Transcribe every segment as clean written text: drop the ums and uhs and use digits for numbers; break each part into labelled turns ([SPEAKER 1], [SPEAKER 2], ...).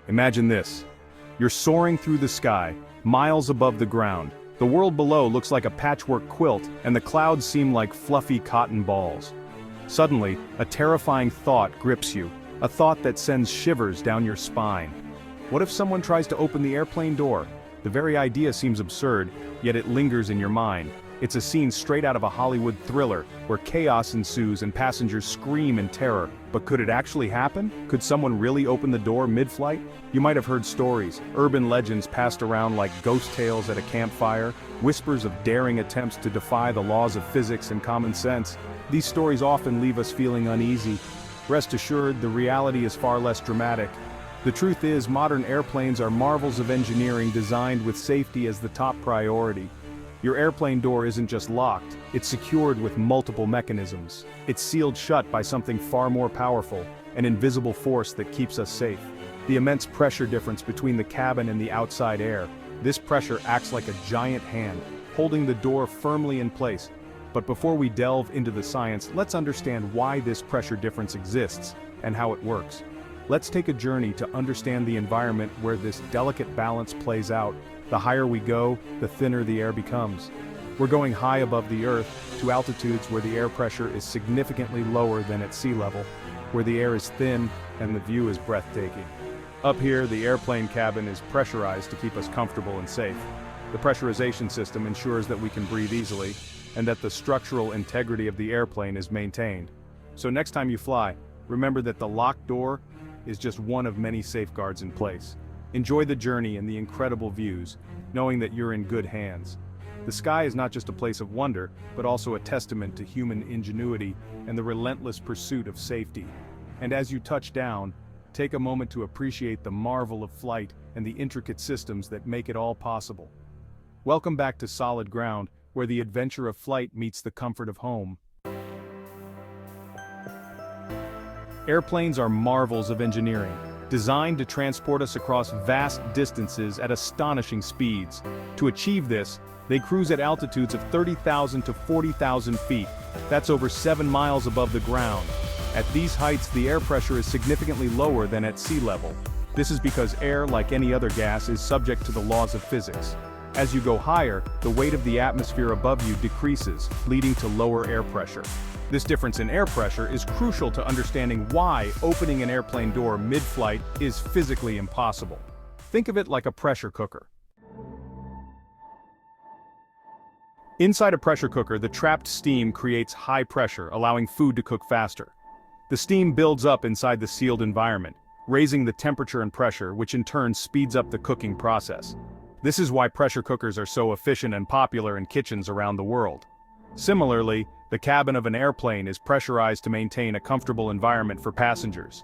[SPEAKER 1] Imagine this. You're soaring through the sky, miles above the ground. The world below looks like a patchwork quilt, and the clouds seem like fluffy cotton balls. Suddenly, a terrifying thought grips you, a thought that sends shivers down your spine. What if someone tries to open the airplane door? The very idea seems absurd, yet it lingers in your mind. It's a scene straight out of a Hollywood thriller, where chaos ensues and passengers scream in terror. But could it actually happen? Could someone really open the door mid-flight? You might have heard stories, urban legends passed around like ghost tales at a campfire, whispers of daring attempts to defy the laws of physics and common sense. These stories often leave us feeling uneasy. Rest assured, the reality is far less dramatic. The truth is, modern airplanes are marvels of engineering designed with safety as the top priority. Your airplane door isn't just locked, it's secured with multiple mechanisms. It's sealed shut by something far more powerful, an invisible force that keeps us safe. The immense pressure difference between the cabin and the outside air. This pressure acts like a giant hand, holding the door firmly in place. But before we delve into the science, let's understand why this pressure difference exists and how it works. Let's take a journey to understand the environment where this delicate balance plays out. The higher we go, the thinner the air becomes. We're going high above the Earth, to altitudes where the air pressure is significantly lower than at sea level, where the air is thin and the view is breathtaking. Up here, the airplane cabin is pressurized to keep us comfortable and safe. The pressurization system ensures that we can breathe easily, and that the structural integrity of the airplane is maintained. So next time you fly, remember that the locked door is just one of many safeguards in place. Enjoy the journey and the incredible views, knowing that you're in good hands. The sky is not just a place of wonder, but also a testament to human ingenuity and the relentless pursuit of safety. And as you touch down, take a moment to appreciate the marvel of flight and the intricate systems that make it all possible. Welcome back to Solid Ground, where the adventure of flight meets the comfort of home. Airplanes are marvels of engineering, designed to transport us across vast distances at astonishing speeds. To achieve this, they cruise at altitudes of 30,000 to 40,000 feet. That's over 7 miles above the ground. At these heights, the air pressure is significantly lower than at sea level. This is because air, like any other gas, is subject to the laws of physics. As you go higher, the weight of the atmosphere above you decreases, leading to lower air pressure. This difference in air pressure is crucial to understanding why opening an airplane door mid-flight is physically impossible. Think of it like a pressure cooker. Inside a pressure cooker, the trapped steam creates high pressure, allowing food to cook faster. The steam builds up inside the sealed environment, raising the temperature and pressure, which in turn speeds up the cooking process. This is why pressure cookers are so efficient and popular in kitchens around the world. Similarly, the cabin of an airplane is pressurized to maintain a comfortable environment for passengers.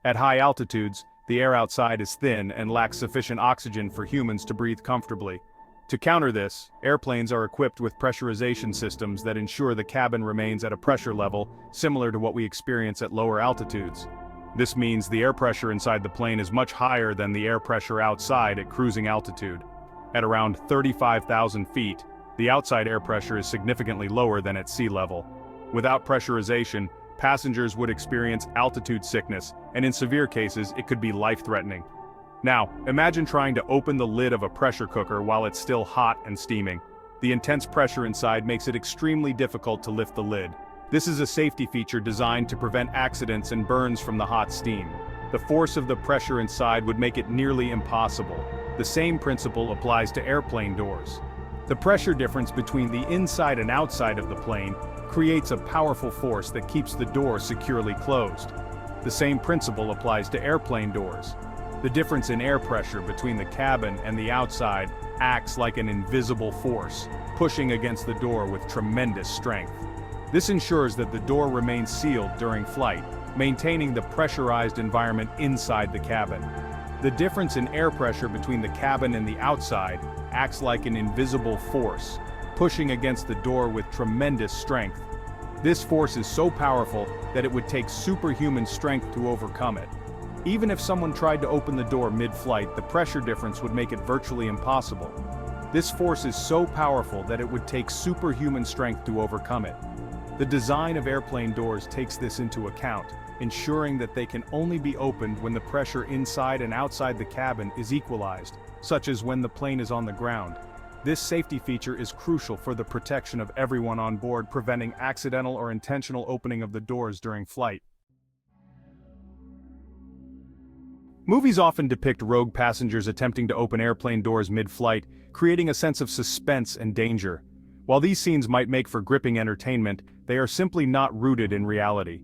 [SPEAKER 1] At high altitudes, the air outside is thin and lacks sufficient oxygen for humans to breathe comfortably. To counter this, airplanes are equipped with pressurization systems that ensure the cabin remains at a pressure level similar to what we experience at lower altitudes. This means the air pressure inside the plane is much higher than the air pressure outside at cruising altitude. At around 35,000 feet, the outside air pressure is significantly lower than at sea level. Without pressurization, passengers would experience altitude sickness, and in severe cases, it could be life-threatening. Now, imagine trying to open the lid of a pressure cooker while it's still hot and steaming. The intense pressure inside makes it extremely difficult to lift the lid. This is a safety feature designed to prevent accidents and burns from the hot steam. The force of the pressure inside would make it nearly impossible. The same principle applies to airplane doors. The pressure difference between the inside and outside of the plane creates a powerful force that keeps the door securely closed. The same principle applies to airplane doors. The difference in air pressure between the cabin and the outside acts like an invisible force, pushing against the door with tremendous strength. This ensures that the door remains sealed during flight, maintaining the pressurized environment inside the cabin. The difference in air pressure between the cabin and the outside acts like an invisible force, pushing against the door with tremendous strength. This force is so powerful that it would take superhuman strength to overcome it. Even if someone tried to open the door mid-flight, the pressure difference would make it virtually impossible. This force is so powerful that it would take superhuman strength to overcome it. The design of airplane doors takes this into account, ensuring that they can only be opened when the pressure inside and outside the cabin is equalized, such as when the plane is on the ground. This safety feature is crucial for the protection of everyone on board, preventing accidental or intentional opening of the doors during flight. Movies often depict rogue passengers attempting to open airplane doors mid-flight, creating a sense of suspense and danger. While these scenes might make for gripping entertainment, they are simply not rooted in reality.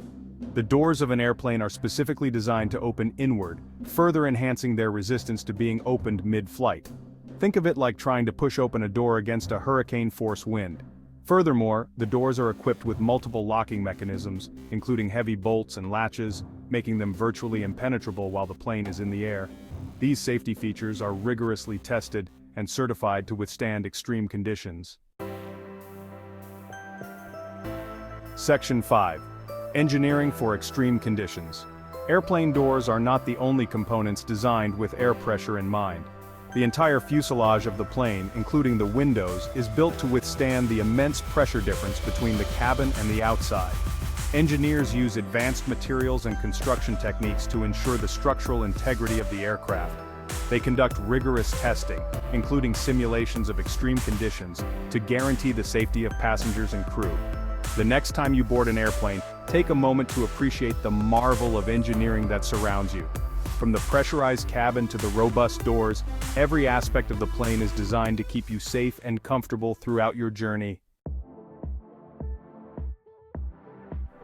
[SPEAKER 1] The doors of an airplane are specifically designed to open inward, further enhancing their resistance to being opened mid-flight. Think of it like trying to push open a door against a hurricane-force wind. Furthermore, the doors are equipped with multiple locking mechanisms, including heavy bolts and latches, making them virtually impenetrable while the plane is in the air. These safety features are rigorously tested and certified to withstand extreme conditions. Section 5. Engineering for extreme conditions. Airplane doors are not the only components designed with air pressure in mind. The entire fuselage of the plane, including the windows, is built to withstand the immense pressure difference between the cabin and the outside. Engineers use advanced materials and construction techniques to ensure the structural integrity of the aircraft. They conduct rigorous testing, including simulations of extreme conditions, to guarantee the safety of passengers and crew. The next time you board an airplane, take a moment to appreciate the marvel of engineering that surrounds you. From the pressurized cabin to the robust doors, every aspect of the plane is designed to keep you safe and comfortable throughout your journey.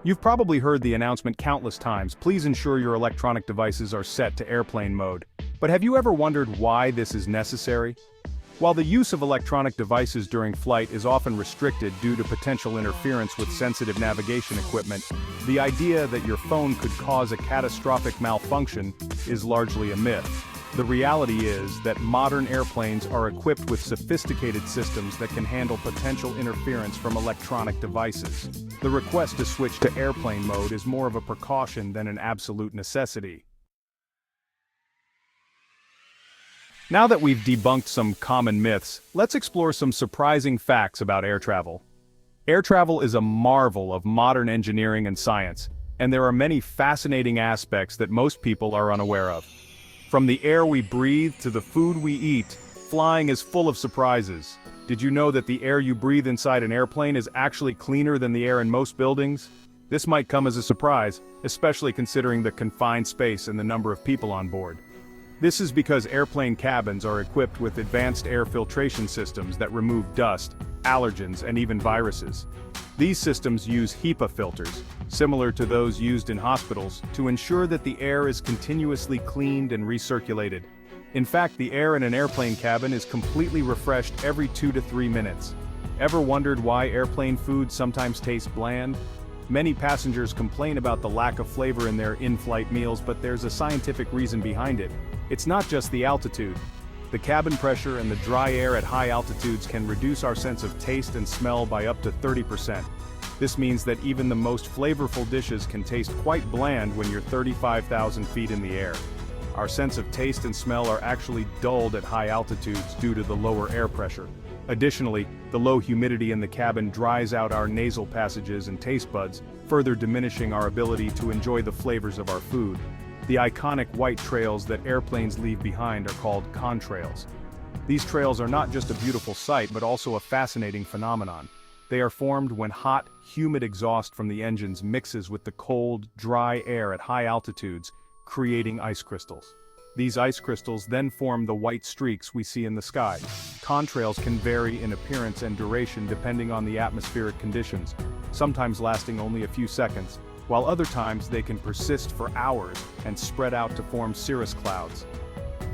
[SPEAKER 1] You've probably heard the announcement countless times: please ensure your electronic devices are set to airplane mode. But have you ever wondered why this is necessary? While the use of electronic devices during flight is often restricted due to potential interference with sensitive navigation equipment, the idea that your phone could cause a catastrophic malfunction is largely a myth. The reality is that modern airplanes are equipped with sophisticated systems that can handle potential interference from electronic devices. The request to switch to airplane mode is more of a precaution than an absolute necessity. Now that we've debunked some common myths, let's explore some surprising facts about air travel. Air travel is a marvel of modern engineering and science, and there are many fascinating aspects that most people are unaware of. From the air we breathe to the food we eat, flying is full of surprises. Did you know that the air you breathe inside an airplane is actually cleaner than the air in most buildings? This might come as a surprise, especially considering the confined space and the number of people on board. This is because airplane cabins are equipped with advanced air filtration systems that remove dust, allergens, and even viruses. These systems use HEPA filters, similar to those used in hospitals, to ensure that the air is continuously cleaned and recirculated. In fact, the air in an airplane cabin is completely refreshed every 2 to 3 minutes. Ever wondered why airplane food sometimes tastes bland? Many passengers complain about the lack of flavor in their in-flight meals, but there's a scientific reason behind it. It's not just the altitude. The cabin pressure and the dry air at high altitudes can reduce our sense of taste and smell by up to 30%. This means that even the most flavorful dishes can taste quite bland when you're 35,000 feet in the air. Our sense of taste and smell are actually dulled at high altitudes due to the lower air pressure. Additionally, the low humidity in the cabin dries out our nasal passages and taste buds, further diminishing our ability to enjoy the flavors of our food. The iconic white trails that airplanes leave behind are called contrails. These trails are not just a beautiful sight but also a fascinating phenomenon. They are formed when hot, humid exhaust from the engines mixes with the cold, dry air at high altitudes, creating ice crystals. These ice crystals then form the white streaks we see in the sky. Contrails can vary in appearance and duration depending on the atmospheric conditions, sometimes lasting only a few seconds, while other times they can persist for hours and spread out to form cirrus clouds.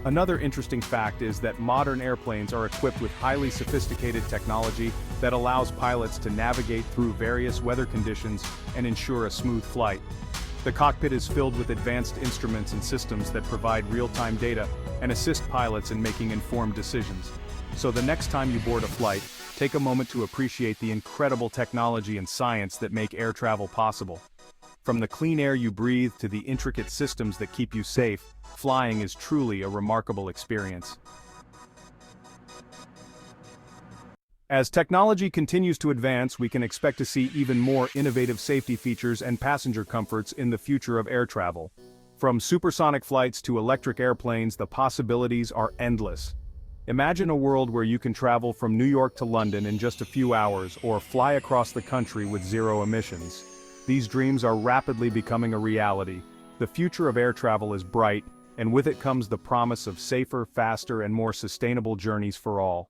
[SPEAKER 1] Another interesting fact is that modern airplanes are equipped with highly sophisticated technology that allows pilots to navigate through various weather conditions and ensure a smooth flight. The cockpit is filled with advanced instruments and systems that provide real-time data and assist pilots in making informed decisions. So the next time you board a flight, take a moment to appreciate the incredible technology and science that make air travel possible. From the clean air you breathe to the intricate systems that keep you safe, flying is truly a remarkable experience. As technology continues to advance, we can expect to see even more innovative safety features and passenger comforts in the future of air travel. From supersonic flights to electric airplanes, the possibilities are endless. Imagine a world where you can travel from New York to London in just a few hours or fly across the country with zero emissions. These dreams are rapidly becoming a reality. The future of air travel is bright, and with it comes the promise of safer, faster, and more sustainable journeys for all.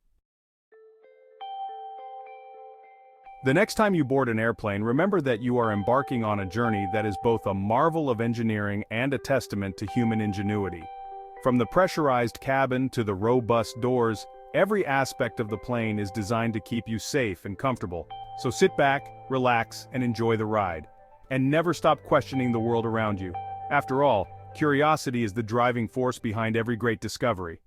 [SPEAKER 1] The next time you board an airplane, remember that you are embarking on a journey that is both a marvel of engineering and a testament to human ingenuity. From the pressurized cabin to the robust doors, every aspect of the plane is designed to keep you safe and comfortable. So sit back, relax, and enjoy the ride. And never stop questioning the world around you. After all, curiosity is the driving force behind every great discovery.